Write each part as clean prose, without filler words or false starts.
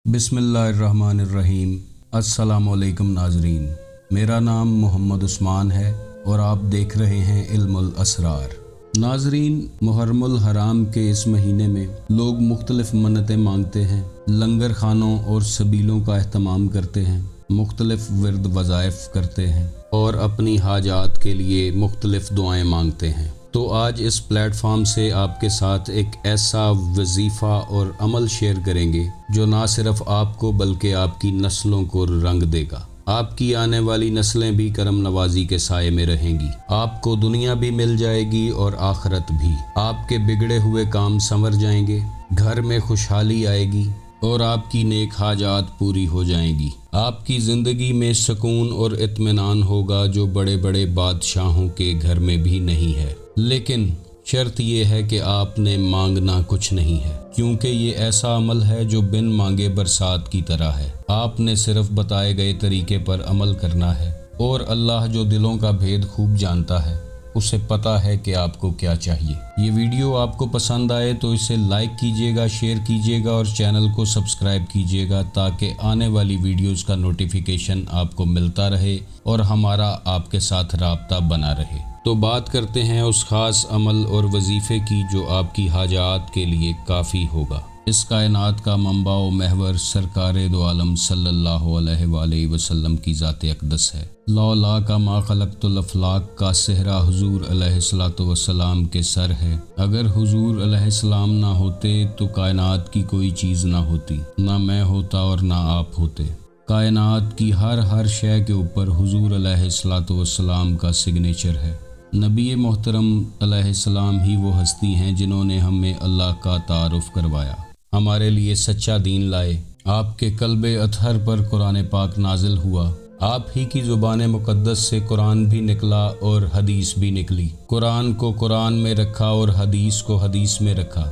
बिस्मिल्लाहिर्रहमानिर्रहीम। अस्सलामुअलैकुम नाजरीन, मेरा नाम मोहम्मद उस्मान है और आप देख रहे हैं इल्मुल असरार। नाजरीन, मुहर्रमुल हराम के इस महीने में लोग मुख्तलिफ मन्नतें मांगते हैं, लंगर खानों और सबीलों का एहतमाम करते हैं, मुख्तलिफ विर्द वज़ाइफ करते हैं और अपनी हाजात के लिए मुख्तलिफ दुआएं मांगते हैं। तो आज इस प्लेटफॉर्म से आपके साथ एक ऐसा वजीफ़ा और अमल शेयर करेंगे जो ना सिर्फ आपको बल्कि आपकी नस्लों को रंग देगा। आपकी आने वाली नस्लें भी करम नवाजी के साये में रहेंगी, आपको दुनिया भी मिल जाएगी और आखिरत भी। आपके बिगड़े हुए काम संवर जाएंगे, घर में खुशहाली आएगी और आपकी नेक हाजात पूरी हो जाएंगी। आपकी ज़िंदगी में सुकून और इत्मीनान होगा जो बड़े बड़े बादशाहों के घर में भी नहीं है। लेकिन शर्त यह है कि आपने मांगना कुछ नहीं है, क्योंकि ये ऐसा अमल है जो बिन मांगे बरसात की तरह है। आपने सिर्फ बताए गए तरीके पर अमल करना है और अल्लाह जो दिलों का भेद खूब जानता है उसे पता है कि आपको क्या चाहिए। ये वीडियो आपको पसंद आए तो इसे लाइक कीजिएगा, शेयर कीजिएगा और चैनल को सब्सक्राइब कीजिएगा ताकि आने वाली वीडियोस का नोटिफिकेशन आपको मिलता रहे और हमारा आपके साथ राब्ता बना रहे। तो बात करते हैं उस ख़ास अमल और वजीफ़े की जो आपकी हाजात के लिए काफ़ी होगा। इस कायनात का मंबा व महवर सरकार दो आलम सल्लल्लाहु अलैहि वसल्लम की ज़ात अक़दस है। लौला का मा खलक़तुल अफ़लाक का सेहरा हुज़ूर अलैहिस्सलातु वस्सलाम के सर है। अगर हुज़ूर अलैहिस्सलाम ना होते तो कायनात की कोई चीज़ ना होती, ना मैं होता और ना आप होते। कायनात की हर शय के ऊपर हुज़ूर अलैहिस्सलातु वस्सलाम का सिग्नेचर है। नबी मोहतरम अलैहिस्सलाम ही वो हस्ती हैं जिन्होंने हमें अल्लाह का तारुफ़ करवाया, हमारे लिए सच्चा दीन लाए। आपके कल्बे अतहर पर कुरान पाक नाजिल हुआ, आप ही की ज़ुबान मुक़द्दस से कुरान भी निकला और हदीस भी निकली। कुरान को कुरान में रखा और हदीस को हदीस में रखा।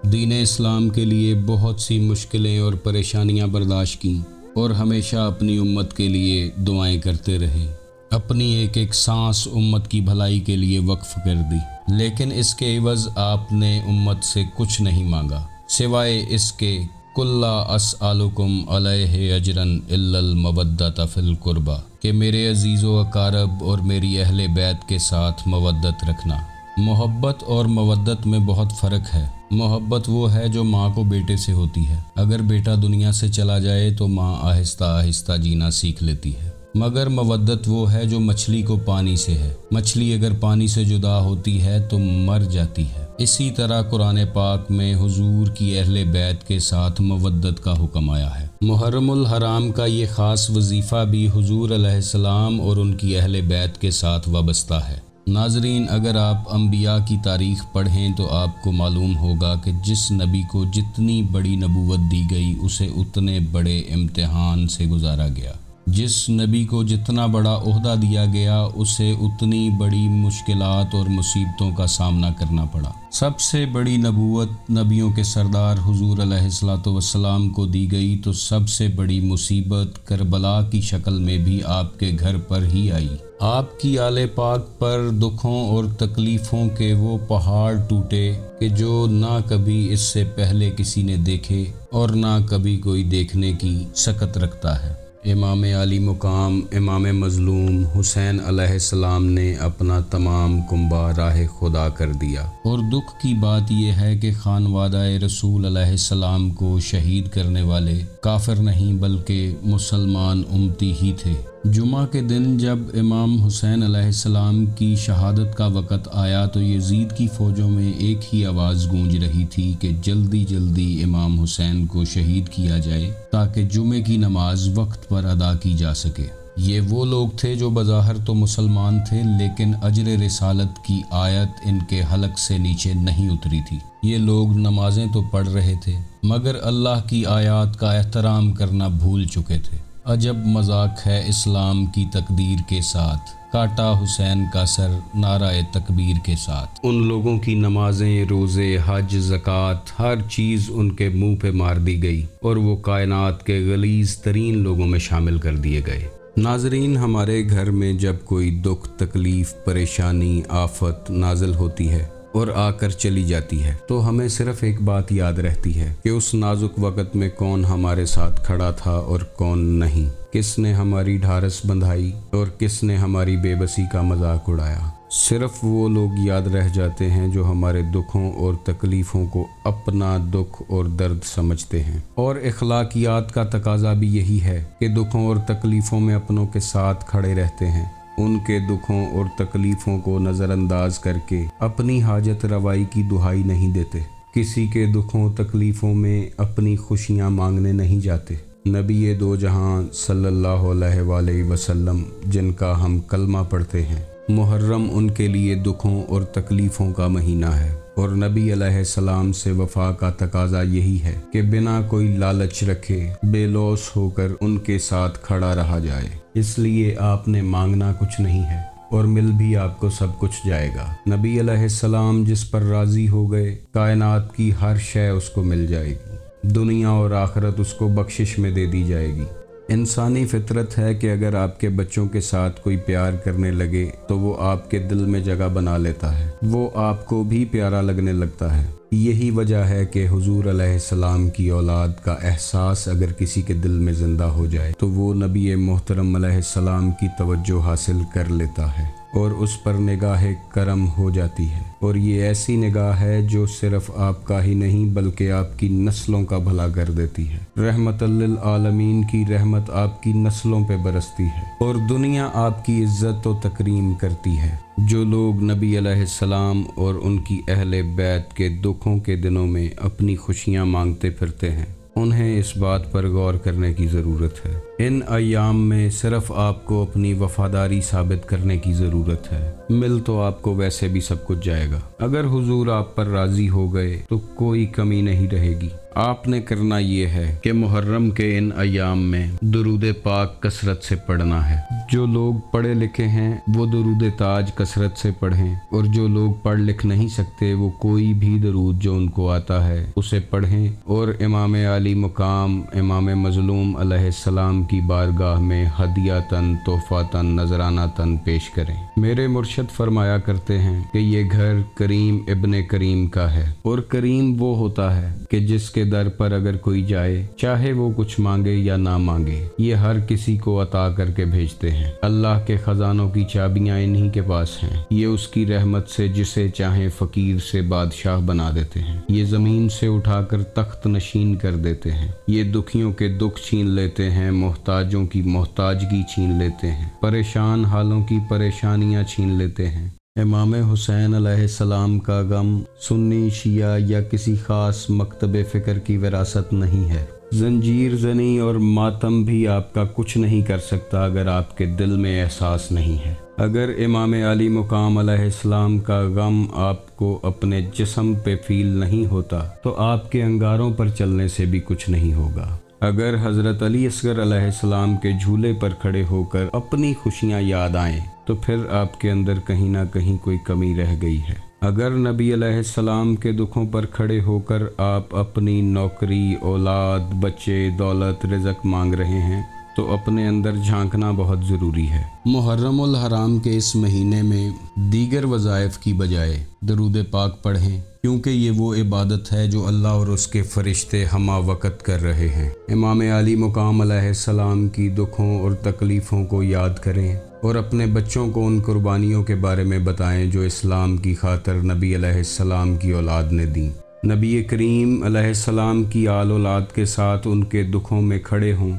दीन इस्लाम के लिए बहुत सी मुश्किलें और परेशानियां बर्दाश्त की और हमेशा अपनी उम्मत के लिए दुआएं करते रहे। अपनी एक एक सांस उम्मत की भलाई के लिए वक्फ कर दी, लेकिन इसके एवज़ आपने उम्मत से कुछ नहीं मांगा सिवाय इसके कुल्ला अस्अलुकुम अलैहि अजरन इल्लल मवद्दत फिल कुर्बा कि मेरे अजीज़ो अकारब और मेरी अहले बैत के साथ मवद्दत रखना। मोहब्बत और मवद्दत में बहुत फ़र्क है। मोहब्बत वो है जो माँ को बेटे से होती है। अगर बेटा दुनिया से चला जाए तो माँ आहिस्ता आहिस्ता जीना सीख लेती है, मगर मवद्दत वो है जो मछली को पानी से है। मछली अगर पानी से जुदा होती है तो मर जाती है। इसी तरह कुरान पाक में हुजूर की अहले बैत के साथ मवद्दत का हुक्म आया है। मुहर्रमुल हराम का ये ख़ास वजीफ़ा भी हुजूर अलैहिस्सलाम और उनकी अहले बैत के साथ वाबस्ता है। नाजरीन, अगर आप अंबिया की तारीख़ पढ़ें तो आपको मालूम होगा कि जिस नबी को जितनी बड़ी नबूवत दी गई उसे उतने बड़े इम्तिहान से गुजारा गया। जिस नबी को जितना बड़ा ओहदा दिया गया उसे उतनी बड़ी मुश्किलात और मुसीबतों का सामना करना पड़ा। सबसे बड़ी नबूवत नबियों के सरदार हुजूर अलैहिस्सलातु वस्सलाम को दी गई तो सबसे बड़ी मुसीबत करबला की शक्ल में भी आपके घर पर ही आई। आपकी आले पाक पर दुखों और तकलीफ़ों के वो पहाड़ टूटे कि जो ना कभी इससे पहले किसी ने देखे और ना कभी कोई देखने की सकत रखता है। इमाम आली मुकाम इमाम मज़लूम हुसैन अलैहिस्सलाम ने अपना तमाम कुंबा राह खुदा कर दिया और दुख की बात यह है कि खानवादाए रसूल अलैहिस्सलाम को शहीद करने वाले काफिर नहीं बल्कि मुसलमान उम्मती ही थे। जुमा के दिन जब इमाम हुसैन अलैहिस्सलाम की शहादत का वक़्त आया तो यजीद की फ़ौजों में एक ही आवाज़ गूंज रही थी कि जल्दी जल्दी इमाम हुसैन को शहीद किया जाए ताकि जुमे की नमाज वक्त पर अदा की जा सके। ये वो लोग थे जो बज़ाहिर तो मुसलमान थे, लेकिन अजर रिसालत की आयत इनके हलक से नीचे नहीं उतरी थी। ये लोग नमाजें तो पढ़ रहे थे मगर अल्लाह की आयत का एहतराम करना भूल चुके थे। अजब मजाक है इस्लाम की तकदीर के साथ, काटा हुसैन का सर नाराए तकबीर के साथ। उन लोगों की नमाजें, रोज़े, हज, ज़कात हर चीज़ उनके मुंह पे मार दी गई और वो कायनात के गलीज़ तरीन लोगों में शामिल कर दिए गए। नाजरीन, हमारे घर में जब कोई दुख, तकलीफ़, परेशानी, आफत नाजिल होती है और आकर चली जाती है, तो हमें सिर्फ एक बात याद रहती है कि उस नाजुक वक़्त में कौन हमारे साथ खड़ा था और कौन नहीं, किसने हमारी ढारस बंधाई और किसने हमारी बेबसी का मजाक उड़ाया। सिर्फ वो लोग याद रह जाते हैं जो हमारे दुखों और तकलीफ़ों को अपना दुख और दर्द समझते हैं। और इखलाकियात का तकाजा भी यही है कि दुखों और तकलीफ़ों में अपनों के साथ खड़े रहते हैं, उनके दुखों और तकलीफ़ों को नज़रअंदाज करके अपनी हाजत रवाई की दुहाई नहीं देते, किसी के दुखों तकलीफ़ों में अपनी खुशियाँ मांगने नहीं जाते। नबी दो जहां सल्लल्लाहु अलैहि वसल्लम जिनका हम कलमा पढ़ते हैं, मुहर्रम उनके लिए दुखों और तकलीफ़ों का महीना है, और नबी अलैहिस्सलाम से वफ़ा का तकाजा यही है कि बिना कोई लालच रखे बेलौस होकर उनके साथ खड़ा रहा जाए। इसलिए आपने मांगना कुछ नहीं है और मिल भी आपको सब कुछ जाएगा। नबी अलैहिस्सलाम जिस पर राज़ी हो गए, कायनात की हर शय उसको मिल जाएगी, दुनिया और आखिरत उसको बख्शिश में दे दी जाएगी। इंसानी फितरत है कि अगर आपके बच्चों के साथ कोई प्यार करने लगे तो वो आपके दिल में जगह बना लेता है, वो आपको भी प्यारा लगने लगता है। यही वजह है कि हुजूर अलैहिस्सलाम की औलाद का एहसास अगर किसी के दिल में ज़िंदा हो जाए तो वो नबी मोहतरम अलैहिस्सलाम की तवज्जो हासिल कर लेता है और उस पर निगाह करम हो जाती है। और ये ऐसी निगाह है जो सिर्फ आपका ही नहीं बल्कि आपकी नस्लों का भला कर देती है। रहमतल लिल आलमीन की रहमत आपकी नस्लों पे बरसती है और दुनिया आपकी इज्जत व तकरीम करती है। जो लोग नबी अलैहिस्सलाम और उनकी अहले बैत के दुखों के दिनों में अपनी खुशियाँ मांगते फिरते हैं, उन्हें इस बात पर गौर करने की ज़रूरत है। इन अय्याम में सिर्फ आपको अपनी वफ़ादारी साबित करने की ज़रूरत है, मिल तो आपको वैसे भी सब कुछ जाएगा। अगर हुजूर आप पर राज़ी हो गए तो कोई कमी नहीं रहेगी। आपने करना ये है कि मुहर्रम के इन अय्याम में दुरूद पाक कसरत से पढ़ना है। जो लोग पढ़े लिखे हैं वो दुरूद ताज कसरत से पढ़ें, और जो लोग पढ़ लिख नहीं सकते वो कोई भी दरूद जो उनको आता है उसे पढ़ें और इमाम आली मुकाम इमाम मज़लूम अलैहिस्सलाम की बारगाह में हदियातन तोहफ़ातन नजरानातन पेश करें। मेरे मुर्शद फरमाया करते हैं कि ये घर करीम इब्ने करीम का है, और करीम वो होता है कि जिसके दर पर अगर कोई जाए, चाहे वो कुछ मांगे या ना मांगे, ये हर किसी को अता करके भेजते हैं। अल्लाह के खजानों की चाबियां इन्हीं के पास हैं। ये उसकी रहमत से जिसे चाहे फकीर से बादशाह बना देते हैं। ये ज़मीन से उठाकर तख्त नशीन कर देते हैं। ये दुखियों के दुख छीन लेते हैं, मोहताजों की मोहताजगी छीन लेते हैं, परेशान हालों की परेशानियां छीन लेते हैं। इमाम हुसैन अलैहिस्सलाम का गम सुन्नी शिया या किसी ख़ास मकतब फ़िक्र की विरासत नहीं है। जंजीर जनी और मातम भी आपका कुछ नहीं कर सकता अगर आपके दिल में एहसास नहीं है। अगर इमाम अली मुकाम अलैहिस्सलाम का गम आपको अपने जिस्म पे फील नहीं होता तो आपके अंगारों पर चलने से भी कुछ नहीं होगा। अगर हज़रत अली असगर अलैहिस्सलाम के झूले पर खड़े होकर अपनी खुशियाँ याद आएं तो फिर आपके अंदर कहीं ना कहीं कोई कमी रह गई है। अगर नबी अलैहिस्सलाम के दुखों पर खड़े होकर आप अपनी नौकरी, औलाद, बच्चे, दौलत, रिज़्क़ मांग रहे हैं तो अपने अंदर झांकना बहुत ज़रूरी है। मुहर्रमुल हराम के इस महीने में दीगर वज़ाइफ की बजाय दरूद पाक पढ़ें, क्योंकि ये वो इबादत है जो अल्लाह और उसके फ़रिश्ते हमा वक़्त कर रहे हैं। इमाम अली मुकाम अलैहिस्सलाम की दुखों और तकलीफ़ों को याद करें और अपने बच्चों को उन कुर्बानियों के बारे में बताएं जो इस्लाम की खातिर नबी अलैहिस्सलाम की औलाद ने दी। नबी करीम अलैहिस्सलाम की आल औलाद के साथ उनके दुखों में खड़े हों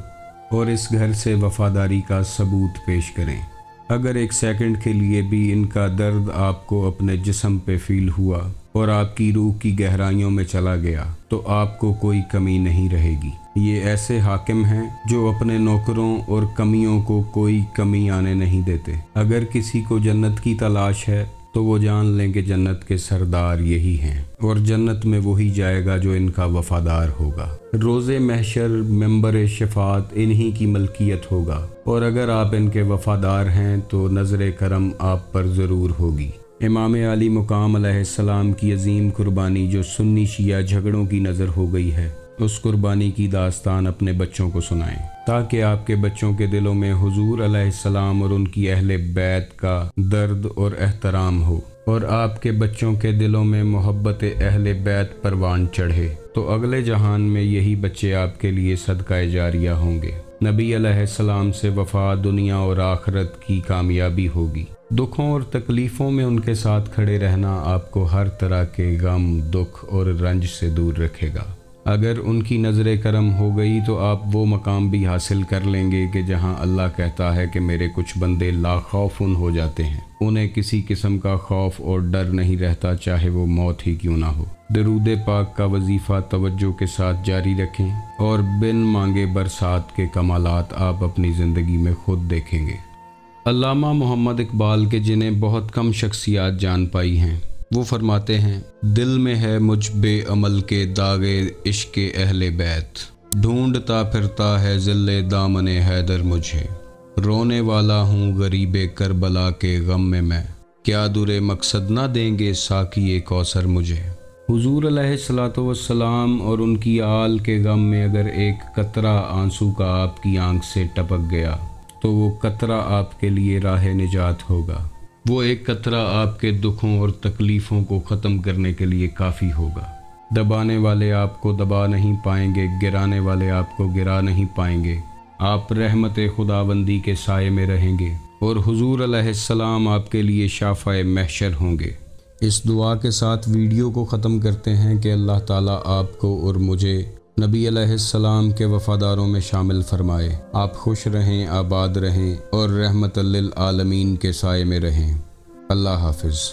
और इस घर से वफ़ादारी का सबूत पेश करें। अगर एक सेकंड के लिए भी इनका दर्द आपको अपने जिस्म पे फील हुआ और आपकी रूह की गहराइयों में चला गया तो आपको कोई कमी नहीं रहेगी। ये ऐसे हाकिम हैं जो अपने नौकरों और कमियों को कोई कमी आने नहीं देते। अगर किसी को जन्नत की तलाश है तो वो जान लें कि जन्नत के सरदार यही हैं और जन्नत में वही जाएगा जो इनका वफादार होगा। रोज़े महशर मेंबर शफात इन्हीं की मलकियत होगा और अगर आप इनके वफादार हैं तो नज़र करम आप पर ज़रूर होगी। इमाम अली मुकाम अलैहिस्सलाम की अजीम कुर्बानी जो सुन्नी शिया झगड़ों की नज़र हो गई है, उस कुर्बानी की दास्तान अपने बच्चों को सुनाएं ताकि आपके बच्चों के दिलों में हुजूर अलैहिस्सलाम और उनकी अहले बैत का दर्द और एहतराम हो اور آپ کے بچوں کے دلوں میں محبت اہل بیت پروان چڑھے تو اگلے جہان میں یہی بچے آپ کے لیے صدقہ جاریہ ہوں گے۔ نبی علیہ السلام سے وفا دنیا اور آخرت کی کامیابی ہوگی۔ دکھوں اور تکلیفوں میں ان کے ساتھ کھڑے رہنا آپ کو ہر طرح کے غم، دکھ اور رنج سے دور رکھے گا۔ اگر ان کی نظر کرم ہو گئی تو آپ وہ مقام بھی حاصل کر لیں گے کہ جہاں اللہ کہتا ہے کہ میرے کچھ بندے لا خوفن ہو جاتے ہیں، انہیں کسی قسم کا خوف اور ڈر نہیں رہتا، چاہے وہ موت ہی کیوں نہ ہو۔ درود پاک کا وظیفہ توجہ کے ساتھ جاری رکھیں اور بن مانگے برسات کے کمالات آپ اپنی زندگی میں خود دیکھیں گے۔ علامہ محمد اقبال کے جنہیں بہت کم شخصیات جان پائی ہیں، وہ فرماتے ہیں، دل میں ہے مجھ بے عمل کے داغے عشق اہل بیت، ڈھونڈتا پھرتا ہے ذل دامن حیدر مجھے، رونے والا ہوں غریب کربلا کے غم میں کیا در مقصد نہ دیں گے ساقی کوثر مجھے۔ حضور علیہ الصلوۃ والسلام اور ان کی آل کے غم میں اگر ایک قطرہ آنسو کا آپ کی آنکھ سے ٹپک گیا تو وہ قطرہ آپ کے لیے راہ نجات ہوگا، وہ ایک قطرہ آپ کے دکھوں اور تکلیفوں کو ختم کرنے کے لیے کافی ہوگا۔ دبانے والے آپ کو دبا نہیں پائیں گے، گرانے والے آپ کو گرا نہیں پائیں گے، آپ رحمت خداوندی کے سائے میں رہیں گے اور حضور علیہ السلام آپ کے لیے شافع محشر ہوں گے۔ اس دعا کے ساتھ ویڈیو کو ختم کرتے ہیں کہ اللہ تعالیٰ آپ کو اور مجھے نبی علیہ السلام کے وفاداروں میں شامل فرمائے۔ آپ خوش رہیں، آباد رہیں اور رحمت للعالمین کے سائے میں رہیں۔ اللہ حافظ۔